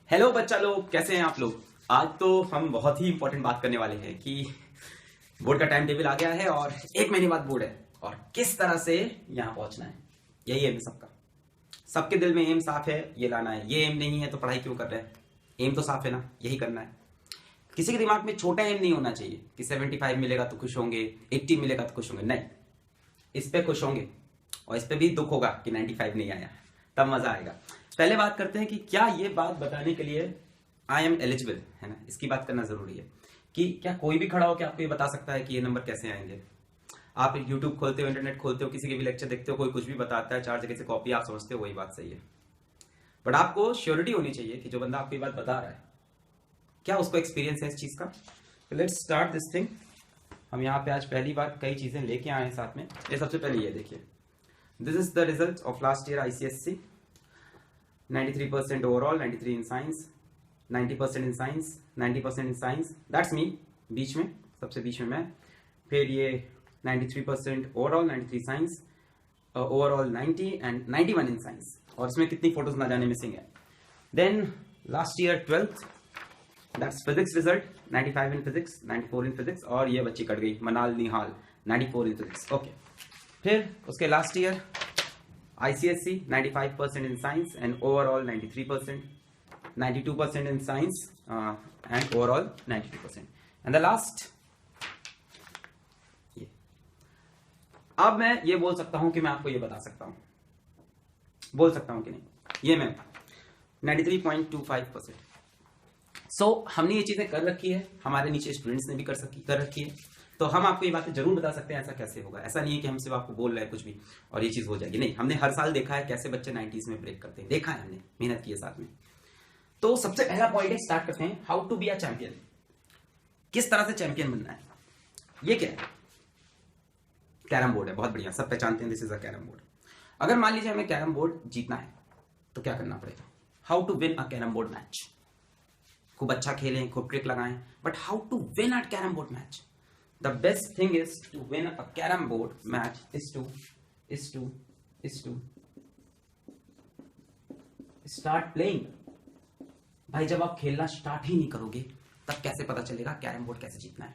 Hello बच्चा लोग, कैसे हैं आप लोग। आज तो हम बहुत ही इंपॉर्टेंट बात करने वाले हैं कि बोर्ड का टाइम टेबल आ गया है और एक महीने बाद बोर्ड है और किस तरह से यहाँ पहुंचना है। यही एम है सबका। सबके दिल में एम साफ है, ये लाना है। ये एम नहीं है तो पढ़ाई क्यों कर रहे हैं। एम तो साफ है ना, यही करना है। किसी के दिमाग में छोटा एम नहीं होना चाहिए कि 75 मिलेगा तो खुश होंगे, 80 मिलेगा तो खुश होंगे। नहीं, इस पे खुश होंगे और इस पे भी दुख होगा कि 95 नहीं आया, तब मजा आएगा। पहले बात करते हैं कि क्या ये बात बताने के लिए आई एम एलिजिबल है ना, इसकी बात करना जरूरी है कि क्या कोई भी खड़ा हो कि आपको ये बता सकता है कि ये नंबर कैसे आएंगे। आप यूट्यूब खोलते हो, इंटरनेट खोलते हो, किसी के भी लेक्चर देखते हो, कोई कुछ भी बताता है, 4 जगह से कॉपी, आप समझते हो वही बात सही है। बट आपको श्योरिटी होनी चाहिए कि जो बंदा आपको ये बात बता रहा है क्या उसको एक्सपीरियंस है इस चीज का। Let's start this thing. हम यहाँ पे आज पहली बार कई चीजें लेके आए हैं साथ में। ये सबसे पहले ये देखिए, this is the result of last year ICSE। 93% overall, 93 in science, 90% in science, 90% in science, that's me, बीच में, सबसे बीच में मैं। फिर ये 93% overall, 93 science, overall 90 and 91 in science. और इसमें कितनी फोटोज ना जाने मिसिंग है। Then last year 12th, that's physics result, 95 in physics, 94 in physics. और ये बच्ची कट गई, मनाल निहाल, 94 इन फिजिक्स। ओके, फिर उसके last year ICSE 95% in science and overall 93%, 92% in science and overall 92%. And the last, ये। अब मैं ये बोल सकता हूं कि मैं आपको ये बता सकता हूं, बोल सकता हूं कि नहीं, ये मैं 93.25%। सो हमने ये चीजें कर रखी है, हमारे नीचे स्टूडेंट्स ने भी कर रखी है। तो हम आपको ये बातें जरूर बता सकते हैं ऐसा कैसे होगा। ऐसा नहीं है कि हम सिर्फ आपको बोल रहे हैं कुछ भी और ये चीज हो जाएगी, नहीं। हमने हर साल देखा है कैसे बच्चे 90s में ब्रेक करते हैं, देखा है, हमने मेहनत की है साथ में। तो सबसे पहला पॉइंट है, स्टार्ट करते हैं, how to be a champion. किस तरह से चैंपियन बनना है। ये क्या है? कैरम बोर्ड है, बहुत बढ़िया, सब पहचानते हैं, this is a carrom board. अगर मान लीजिए हमें कैरम बोर्ड जीतना है तो क्या करना पड़ेगा। How to win a carrom board match. खूब अच्छा खेलें, खूब ट्रिक लगाएं, but how to win a carrom board match. The best thing is to win a carom board match is to start playing। भाई जब आप खेलना स्टार्ट ही नहीं करोगे तब कैसे पता चलेगा कैरम बोर्ड कैसे जीतना है।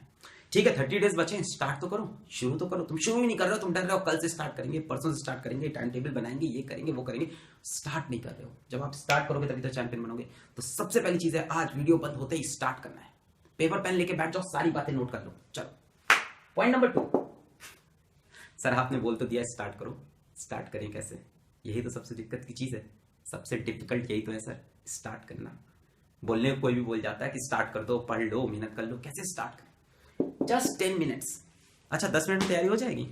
ठीक है, 30 डेज बचे हैं, स्टार्ट तो करो, शुरू तो करो। तुम शुरू ही नहीं कर रहे हो, तुम डर रहे हो कल से स्टार्ट करेंगे, परसों से स्टार्ट करेंगे, टाइम टेबल बनाएंगे, ये करेंगे, वो करेंगे, स्टार्ट नहीं कर रहे हो। जब आप स्टार्ट करोगे तभी तो चैंपियन बनोगे। तो सबसे पहली चीज है, आज वीडियो बंद होते ही स्टार्ट करना है। पेपर पेन लेके बैठ जाओ, सारी बातें नोट कर लो। चलो, पॉइंट नंबर 2। सर आपने बोल तो दिया स्टार्ट करो, स्टार्ट करें कैसे। यही तो सबसे दिक्कत की चीज है, सबसे डिफिकल्ट यही तो है सर, स्टार्ट करना। बोलने को कोई भी बोल जाता है कि स्टार्ट कर दो, पढ़ लो, मेहनत कर लो, कैसे स्टार्ट करें। Just 10 minutes. अच्छा 10 मिनट में तैयारी हो जाएगी?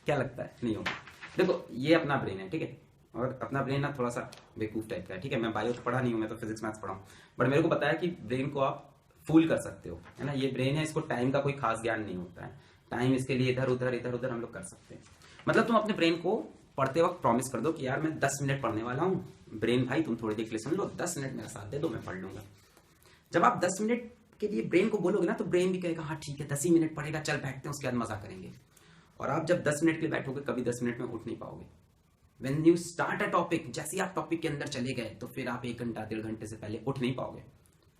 क्या लगता है? नहीं होगा। देखो ये अपना ब्रेन है, ठीक है, और अपना ब्रेन ना थोड़ा सा बेवकूफ टाइप का है, ठीक है। मैं बायो तो पढ़ा नहीं हूं, मैं तो फिजिक्स मैथ्स पढ़ा हूं, बट मेरे को पता है कि ब्रेन को आप फूल कर सकते हो, है ना। ये ब्रेन है, इसको टाइम का कोई खास ज्ञान नहीं होता है। टाइम इसके लिए इधर उधर हम लोग कर सकते हैं। मतलब तुम अपने ब्रेन को पढ़ते वक्त प्रॉमिस कर दो कि यार मैं 10 मिनट पढ़ने वाला हूँ, ब्रेन भाई तुम थोड़ी देर के लिए सुन लो, 10 मिनट मेरा साथ दे दो, मैं पढ़ लूंगा। जब आप 10 मिनट के लिए ब्रेन को बोलोगे ना तो ब्रेन भी कहेगा हाँ ठीक है 10 ही मिनट पढ़ेगा, चल बैठते हैं, उसके बाद मजा करेंगे। और आप जब 10 मिनट के लिए बैठोगे कभी 10 मिनट में उठ नहीं पाओगे। When you start a topic, जैसे ही आप टॉपिक के अंदर चले गए तो फिर आप 1 घंटा 1.5 घंटे से पहले उठ नहीं पाओगे।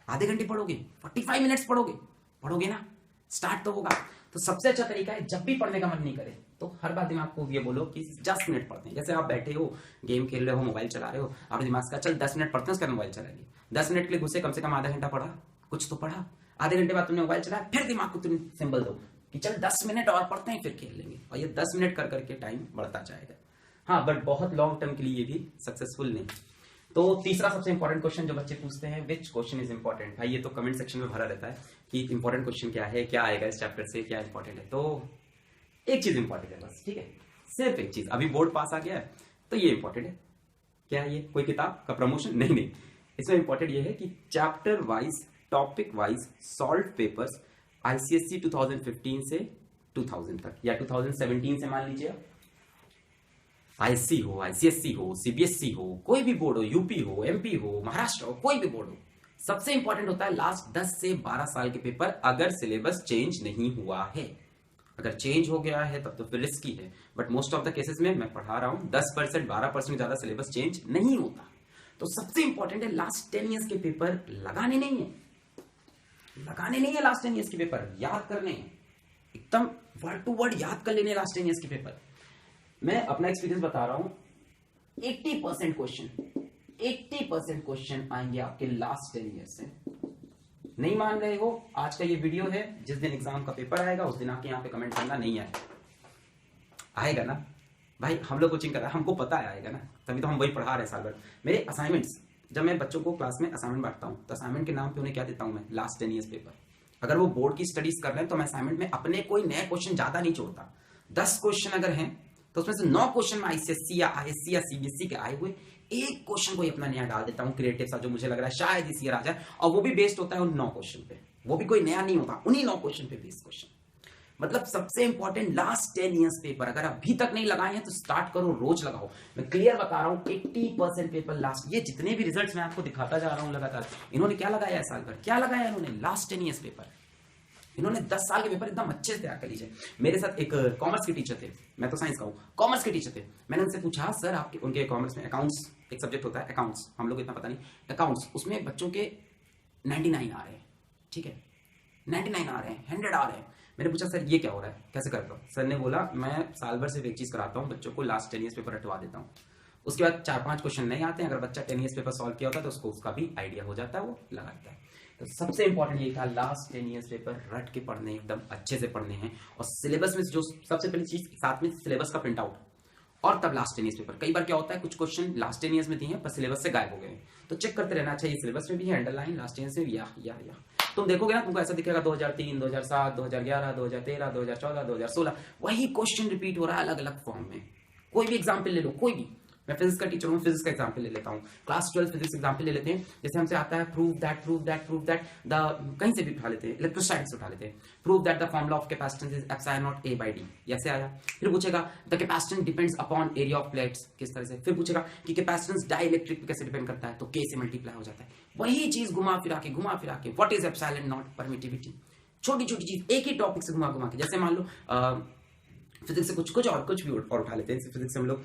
आधे घंटे पढ़ोगे, 45 मिनट्स पढ़ोगे ना, स्टार्ट तो होगा। तो सबसे अच्छा तरीका है, जब भी पढ़ने का मन नहीं करे तो हर बार दिमाग को ये बोलो कि 10 मिनट पढ़ते हैं। जैसे आप बैठे हो, गेम खेल रहे हो, मोबाइल चला रहे हो, आपने दिमाग का चल 10 मिनट पढ़ते हैं, उसके बाद मोबाइल चलाएंगे। 10 मिनट के लिए घुसे, कम से कम आधा घंटा पढ़ा, कुछ तो पढ़ा। आधे घंटे बाद तुमने मोबाइल चलाया, फिर दिमाग को तुम सिंबल दो कि चल 10 मिनट और पढ़ते हैं, फिर खेल लेंगे। और ये 10 मिनट कर करके टाइम बढ़ता जाएगा। हाँ, बट बहुत लॉन्ग टर्म के लिए ये भी सक्सेसफुल नहीं। तो तीसरा सबसे इंपॉर्टेंट क्वेश्चन जो बच्चे पूछते हैं, विच क्वेश्चन इज इंपॉर्टेंट। भाई ये तो कमेंट सेक्शन में भरा रहता है कि इंपॉर्टेंट क्वेश्चन क्या है, क्या आएगा इस चैप्टर से, क्या इंपॉर्टेंट है। तो एक चीज इंपॉर्टेंट है बस, ठीक है, सिर्फ एक चीज। अभी बोर्ड पास आ गया है तो ये इंपॉर्टेंट है। क्या है ये? कोई किताब का प्रमोशन? नहीं, इसमें इंपॉर्टेंट ये है कि chapter wise, topic wise solve papers ICSE 2015 से 2000 तक, या 2017 से मान लीजिए, IC हो, ICSE हो, CBSE हो, कोई भी बोर्ड हो, यूपी हो, MP हो, महाराष्ट्र हो, कोई भी बोर्ड हो, सबसे इंपॉर्टेंट होता है लास्ट 10 से 12 साल के पेपर, अगर सिलेबस चेंज नहीं हुआ है। अगर चेंज हो गया है तब तो फिर रिस्की है, but most of the cases में मैं पढ़ा रहा हूं 10% 12% ज्यादा सिलेबस चेंज नहीं होता। तो सबसे इंपॉर्टेंट है लास्ट 10 ईयर्स के पेपर लगाने नहीं है, लगाने नहीं है लास्ट 10 ईयर्स के पेपर, याद करने हैं, एकदम वर्ड टू वर्ड याद कर लेने लास्ट 10 ईयर्स के पेपर। मैं अपना एक्सपीरियंस बता रहा हूं, 80% क्वेश्चन आएंगे आपके लास्ट 10 ईयर्स से। नहीं मान रहे हो, आज का ये वीडियो है, जिस दिन एग्जाम का पेपर आएगा उस दिन आके यहाँ पे कमेंट करना नहीं आएगा ना भाई, हम लोग कोचिंग कर रहे हैं, हमको पता है आएगा ना, तभी तो हम वही पढ़ा रहे हैं साल भर। मेरे असाइनमेंट्स, जब मैं बच्चों को क्लास में असाइनमेंट बांटता हूँ तो असाइनमेंट के नाम पे उन्हें क्या देता हूँ मैं, लास्ट 10 ईयर्स पेपर। अगर वो बोर्ड की स्टडीज कर रहे हैं तो मैं असाइनमेंट में अपने कोई नए क्वेश्चन ज्यादा नहीं छोड़ता। 10 क्वेश्चन अगर हैं तो उसमें से 9 क्वेश्चन में आईसीएससी या आईएससी या सीबीएसई के आए हुए, एक क्वेश्चन कोई अपना नया डाल देता हूँ क्रिएटिव सा, जो मुझे लग रहा है शायद इस ईयर आ जाए, और वो भी बेस्ड होता है उन 9 क्वेश्चन पे, वो भी कोई नया नहीं होता, उन्हीं 9 क्वेश्चन पे 20 क्वेश्चन। मतलब सबसे इंपॉर्टेंट लास्ट 10 ईयर्स पेपर अगर अभी तक नहीं लगाए हैं तो स्टार्ट करो, रोज लगाओ। मैं क्लियर बता रहा हूं, 80% पेपर लास्ट, ये जितने भी रिजल्ट्स मैं आपको दिखाता जा रहा हूं लगातार, इन्होंने क्या लगाया है साल भर, क्या लगाया इन्होंने लास्ट 10 ईयर्स पेपर। इन्होंने 10 साल के पेपर एकदम अच्छे से तैयार कर लीजिए। मेरे साथ एक कॉमर्स के टीचर थे, मैं तो साइंस का हूं, कॉमर्स के टीचर थे। मैंने उनसे पूछा, सर आपके, उनके कॉमर्स में अकाउंट्स एक सब्जेक्ट होता है, अकाउंट्स, हम लोग इतना पता नहीं, अकाउंट्स, उसमें बच्चों के 99 आ रहे हैं, ठीक है, 99 आ रहे हैं, 100 आ रहे हैं। मैंने पूछा सर ये क्या हो रहा है, कैसे करता हूँ? सर ने बोला मैं साल भर सिर्फ एक चीज कराता हूँ, बच्चों को लास्ट 10 ईयर्स पेपर रटवा देता हूँ, उसके बाद 4-5 क्वेश्चन नहीं आते हैं, अगर बच्चा 10 ईयर्स पेपर सॉल्व किया होता है तो उसको उसका भी आइडिया हो जाता है, वो लगा देता है। तो सबसे इंपॉर्टेंट ये था, लास्ट 10 ईयर्स पेपर रट के पढ़ने, एकदम अच्छे से पढ़ने हैं, और सिलेबस में जो सबसे पहली चीज, साथ में सिलेबस का प्रिंट आउट, और तब लास्ट 10 ईयर्स पेपर। कई बार क्या होता है, कुछ क्वेश्चन लास्ट 10 ईयर्स में दिए हैं पर सिलेबस से गायब हो गए हैं, तो चेक करते रहना चाहिए, सिलेबस में भी है, अंडरलाइन लास्ट ईयर में या तुम देखोगे ना, तुमको ऐसा दिखेगा 2003, 2007, 2011, 2013, 2014, 2016, वही क्वेश्चन रिपीट हो रहा है अलग अलग फॉर्म में। कोई भी एग्जाम्पल ले लो, कोई भी, मैं फिजिक्स का टीचर हूँ, फिजिक्स का एग्जाम्पल ले लेता हूँ, क्लास 12 फिजिक्स एग्जाम्पल ले लेते हैं। जैसे हमसे आता है प्रूव दैट द, कहीं से भी उठा लेते हैं, इलेक्ट्रोस्टैटिक्स उठा लेते हैं, prove that the formula of capacitance is epsilon nought A by D, ऐसे आया। फिर पूछेगा the capacitance depends upon area of plates, किस तरह से। फिर पूछेगा कि कैपेसिटेंस डाइइलेक्ट्रिक पे कैसे डिपेंड करता है, तो के से मल्टीप्लाई हो जाता है। वही चीज घुमा फिरा के what is epsilon not permittivity, छोटी छोटी चीज एक ही टॉपिक से घुमा के। जैसे मान लो फिजिक्स से कुछ भी और उठा लेते हैं। फिजिक्स से हम लोग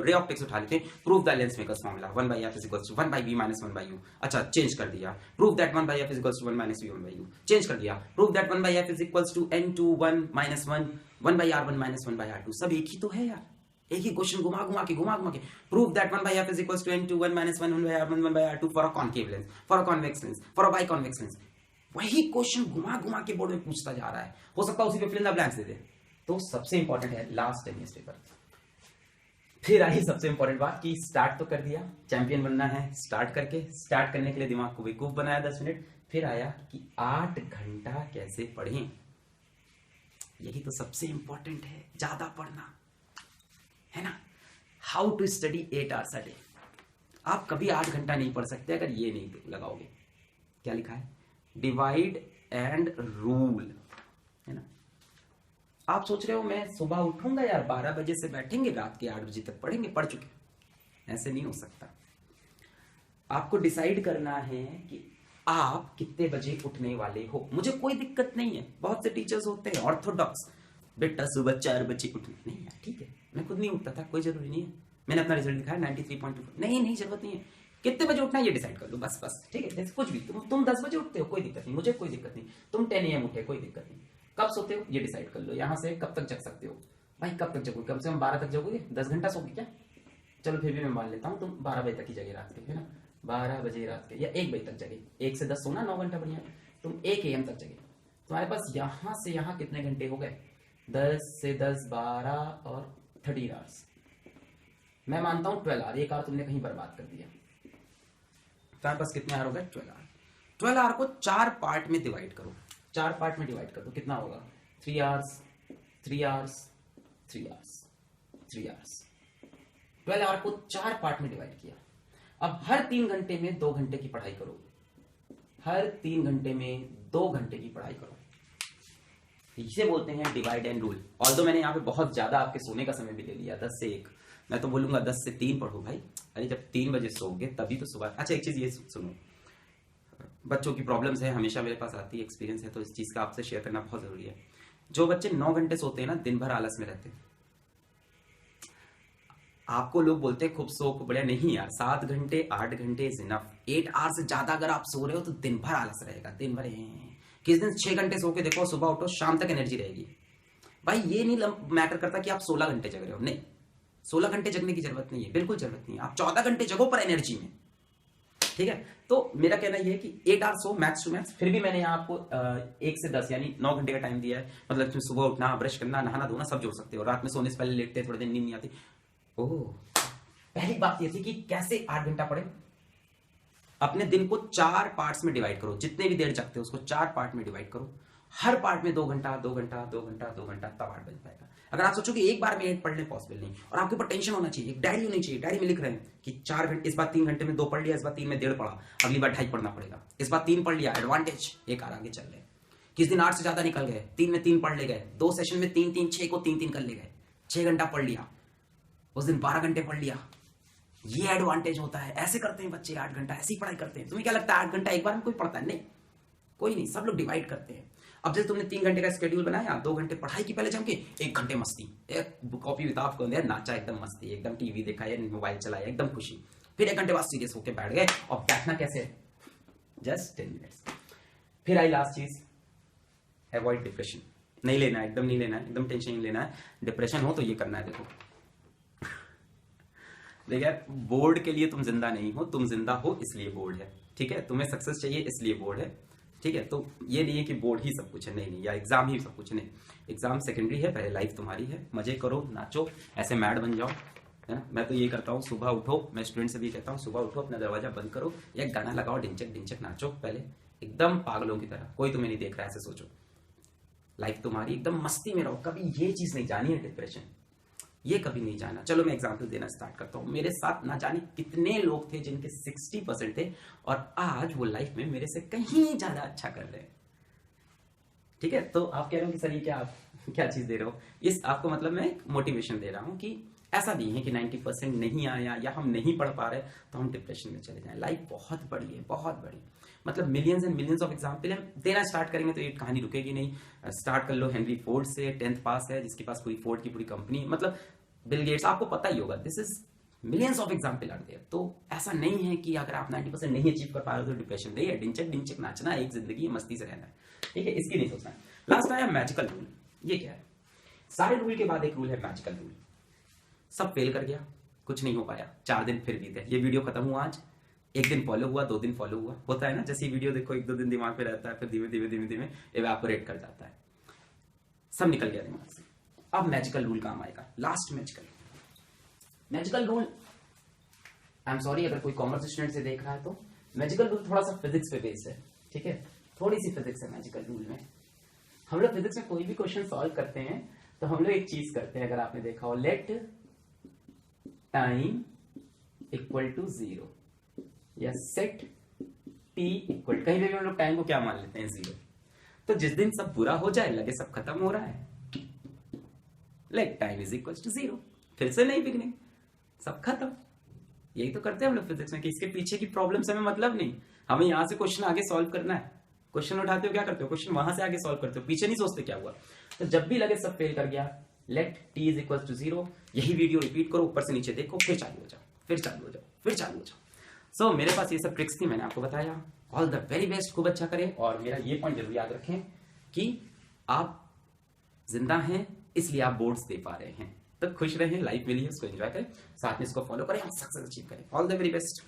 रे ऑप्टिक्स उठा लेते हैं, prove the lens makers formula 1/f = 1/v - 1/u, अच्छा चेंज कर दिया, prove that 1/f = 1 - v 1/u, change कर दिया, prove that 1/f = n/1 - 1 1/r1 - 1/r2, सब एक ही तो है यार, एक ही क्वेश्चन घुमा के। Prove that 1/f = n/1 - 1 1/r1 1/r2 for a concave lens, for a convex lens, for a biconvex lens. वही क्वेश्चन घुमा के बोर्ड में पूछता जा रहा है, हो सकता है उसी पे फिल इन द ब्लैंक्स दे दे। तो सबसे इंपॉर्टेंट है लास्ट 10 ईयर्स पेपर। फिर आई सबसे इंपॉर्टेंट बात कि स्टार्ट तो कर दिया, चैंपियन बनना है, स्टार्ट करने के लिए दिमाग को बेवकूफ बनाया 10 मिनट। फिर आया कि 8 घंटा कैसे पढ़ें, यही तो सबसे इंपॉर्टेंट है, ज्यादा पढ़ना है ना। How to study 8 hours a day. आप कभी 8 घंटा नहीं पढ़ सकते अगर ये नहीं लगाओगे। क्या लिखा है, डिवाइड एंड रूल, है ना। आप सोच रहे हो मैं सुबह उठूंगा यार 12 बजे से बैठेंगे, रात के 8 बजे तक पढ़ेंगे, पढ़ चुके, ऐसे नहीं हो सकता। आपको डिसाइड करना है कि आप कितने बजे उठने वाले हो। मुझे कोई दिक्कत नहीं है, बहुत से टीचर्स होते हैं ऑर्थोडॉक्स, बेटा सुबह 4 बजे उठना, नहीं यार ठीक है, मैं खुद नहीं उठता था, कोई जरूरी नहीं है, मैंने अपना रिजल्ट दिखाया 93.2, नहीं जरूरत नहीं है, कितने बजे उठना ये डिसाइड कर लो बस, ठीक है। जैसे कुछ भी, तुम 10 बजे उठते हो कोई दिक्कत नहीं, मुझे कोई दिक्कत नहीं, तुम 10 AM उठे कोई दिक्कत नहीं, कब सोते हो ये डिसाइड कर लो, यहां से कब तक जग सकते हो भाई, कब तक जगोगे, कम से कम 12 तक जगोगे, 10 घंटा सोगे क्या, चलो फिर भी मैं मान लेता हूं तुम 12 बजे तक ही जगे रात के, है ना, 12 बजे रात के या 1 बजे तक जगे, 1 से 10 सोना, 9 घंटा बढ़िया, तुम 1 AM तक जगे, तुम्हारे पास यहां से यहां कितने घंटे हो गए, 10 से 10 12 और 13 आवर्स, मैं मानता हूं 12 आवर, एक आवर तुमने कहीं बर्बाद कर दिया, तुम्हारे पास कितने आवर हो गए, 12 आवर। 12 आवर को 4 पार्ट में डिवाइड करो, 4 पार्ट में डिवाइड कर दो, कितना होगा, 3 hours 3 hours 3 hours 3 hours. 12 hour को 4 पार्ट में डिवाइड किया। अब हर 3 घंटे में 2 घंटे की पढ़ाई करो, हर 3 घंटे में 2 घंटे की पढ़ाई करो, इसे बोलते हैं डिवाइड एंड रूल। ऑल्दो मैंने यहाँ पे बहुत ज्यादा आपके सोने का समय भी ले लिया, 10 से 1, मैं तो बोलूंगा 10 से 3 पढ़ो भाई, अरे जब 3 बजे सोओगे तभी तो सुबह। अच्छा एक चीज ये सुनो, बच्चों की प्रॉब्लम्स है, हमेशा मेरे पास आती है, एक्सपीरियंस है, तो इस चीज का आपसे शेयर करना बहुत जरूरी है। जो बच्चे 9 घंटे सोते हैं ना, दिन भर आलस में रहते हैं। आपको लोग बोलते हैं खूब सो खूब बढ़िया, नहीं यार, 7 घंटे 8 घंटे इज इनफ। 8 आवर से ज्यादा अगर आप सो रहे हो तो दिन भर आलस रहेगा, दिन भर। किस दिन 6 घंटे सो के देखो, सुबह उठो शाम तक एनर्जी रहेगी। भाई ये नहीं मैटर करता कि आप 16 घंटे जग रहे हो, नहीं, 16 घंटे जगने की जरूरत नहीं है, बिल्कुल जरूरत नहीं है। आप 14 घंटे जगो पर एनर्जी में, ठीक है। तो मेरा कहना यह है कि 8 hour so max to max. फिर भी मैंने यहाँ आपको 1 से 10 यानी 9 घंटे का टाइम दिया है। मतलब तुम सुबह उठना, ब्रश करना, नहाना धोना सब जोड़ सकते हो। रात में सोने से पहले लेटते थोड़े दिन नींद नहीं आती। ओह, पहली बात यह थी कि कैसे 8 घंटा पढ़े। अपने दिन को 4 पार्ट्स में डिवाइड करो, जितने भी देर जगते हो उसको 4 पार्ट में डिवाइड करो। हर पार्ट में 2 घंटा 2 घंटा 2 घंटा 2 घंटा, तब 8 बन पाएगा। अगर आप सोचो कि एक बार में 8 पढ़ ले, पॉसिबल नहीं। और आपके ऊपर टेंशन होना चाहिए, एक डायरी होनी चाहिए, डायरी में लिख रहे हैं कि 4 घंटे, इस बार 3 घंटे में 2 पढ़ लिया, इस बार 3 में 1.5 पढ़ा, अगली बार 2.5 पढ़ना पड़ेगा। इस बार 3 पढ़ लिया, एडवांटेज, एक आगे चल रहे। किस दिन 8 से ज्यादा निकल गए, 3 में 3 पढ़ ले गए, 2 सेशन में 3 6 को 3 कर ले गए, 6 घंटा पढ़ लिया, उस दिन 12 घंटे पढ़ लिया। ये एडवांटेज होता है। ऐसे करते हैं बच्चे, 8 घंटा ऐसी पढ़ाई करते हैं। तुम्हें क्या लगता है 8 घंटा एक बार में कोई पढ़ता है? नहीं, कोई नहीं, सब लोग डिवाइड करते हैं। अब जैसे तुमने 3 घंटे का स्केड्यूल बनाया, 2 घंटे पढ़ाई की पहले जम के, 1 घंटे मस्ती, एक कॉपी किताब को नाचा, एकदम मस्ती, एकदम टीवी देखा या मोबाइल चलाया, एकदम खुशी। फिर 1 घंटे बाद सीरियस होकर बैठ गए। और बैठना कैसे? Just 10 minutes. फिर आई लास्ट चीज, अवॉइड डिप्रेशन। नहीं लेना है, एकदम नहीं लेना है, एकदम टेंशन नहीं लेना है। डिप्रेशन हो तो ये करना है। देखो देखिए, बोर्ड के लिए तुम जिंदा नहीं हो, तुम जिंदा हो इसलिए बोर्ड है, ठीक है। तुम्हें सक्सेस चाहिए इसलिए बोर्ड है, ठीक है। तो ये नहीं है कि बोर्ड ही सब कुछ है, नहीं, या एग्जाम ही सब कुछ, नहीं। एग्जाम सेकेंडरी है, पहले लाइफ तुम्हारी है। मजे करो, नाचो, ऐसे मैड बन जाओ, है ना। मैं तो ये करता हूँ, सुबह उठो, मैं स्टूडेंट से भी कहता हूँ, सुबह उठो, अपना दरवाजा बंद करो, एक गाना लगाओ, डिंचक डिंचक नाचो पहले, एकदम पागलों की तरह। कोई तुम्हें नहीं देख रहा है, ऐसे सोचो। लाइफ तुम्हारी, एकदम मस्ती में रहो। कभी ये चीज नहीं जानी है, डिप्रेशन, ये कभी नहीं जाना। चलो मैं एग्जांपल देना स्टार्ट करता हूं। मेरे साथ ना जाने कितने लोग थे जिनके 60% थे, और आज वो लाइफ में मेरे से कहीं ज्यादा अच्छा कर रहे हैं, ठीक है। तो आप कह रहे हो कि सर ये क्या चीज दे रहे हो? इस आपको मतलब मैं मोटिवेशन दे रहा हूं कि ऐसा नहीं है कि 90% नहीं आया या हम नहीं पढ़ पा रहे तो हम डिप्रेशन में चले जाएं। लाइफ बहुत बड़ी है, बहुत बड़ी। मतलब millions and millions of example हम देना स्टार्ट करेंगे तो ये कहानी रुकेगी नहीं। स्टार्ट कर लो हेनरी फोर्ड से, 10th पास है, जिसके पास पूरी फोर्ड की पूरी कंपनी, मतलब बिल गेट्स, आपको पता ही होगा। This is millions of example are there. तो ऐसा नहीं है कि अगर आप 90% नहीं अचीव कर पा रहे हो तो डिप्रेशन नहीं है। डिंचक डिंचक नाचना, एक जिंदगी मस्ती से रहना है, ठीक है, इसकी नहीं सोचना है। लास्ट आया मैजिकल रूल। ये क्या है? सारे रूल के बाद एक रूल है मैजिकल रूल। सब फेल कर गया, कुछ नहीं हो पाया, 4 दिन फिर बीते, ये वीडियो खत्म हुआ आज, 1 दिन फॉलो हुआ, 2 दिन फॉलो हुआ, होता है ना। जैसे वीडियो देखो 1-2 दिन दिमाग में रहता है, फिर धीमे धीमे धीमे धीमे इवेपोरेट कर जाता है, सब निकल गया दिमाग से। अब मैजिकल रूल काम आएगा, last magical rule. I am sorry अगर कोई कॉमर्स स्टूडेंट से देख रहा है तो मैजिकल रूल थोड़ा सा फिजिक्स पे बेस्ड है, ठीक है, थोड़ी सी फिजिक्स है मैजिकल रूल में। हम लोग फिजिक्स में कोई भी क्वेश्चन सॉल्व करते हैं तो हम लोग एक चीज करते हैं, अगर आपने देखा हो, लेट टाइम इक्वल टू 0 या सेट टी इक्वल, कहीं पे भी हम लोग टाइम को क्या मान लेते हैं? 0। तो जिस दिन सब बुरा हो जाए, लगे सब खत्म हो रहा है, let time is equal to 0, फिर से नहीं बिगनिंग, सब खत्म। यही तो करते हैं हम लोग फिजिक्स में कि इसके पीछे की प्रॉब्लम से हमें मतलब नहीं, हमें यहां से क्वेश्चन आगे सॉल्व करना है। क्वेश्चन उठाते हो, क्या करते हो? क्वेश्चन वहां से आगे सॉल्व करते हो, पीछे नहीं सोचते क्या हुआ। तो जब भी लगे सब फेल कर गया, let T is equal to 0, यही वीडियो रिपीट करो, ऊपर से नीचे देखो, फिर चालू हो जाओ, फिर चालू हो जाओ, फिर चालू हो जाओ। सो मेरे पास ये सब ट्रिक्स थी, मैंने आपको बताया। ऑल द वेरी बेस्ट, खूब अच्छा करें। और मेरा ये पॉइंट जरूर याद रखें कि आप जिंदा हैं इसलिए आप बोर्ड्स दे पा रहे हैं। तो खुश रहें, लाइफ मिली है उसको एंजॉय करें, साथ में इसको फॉलो करें और सक्सेस अचीव करें। All the very best.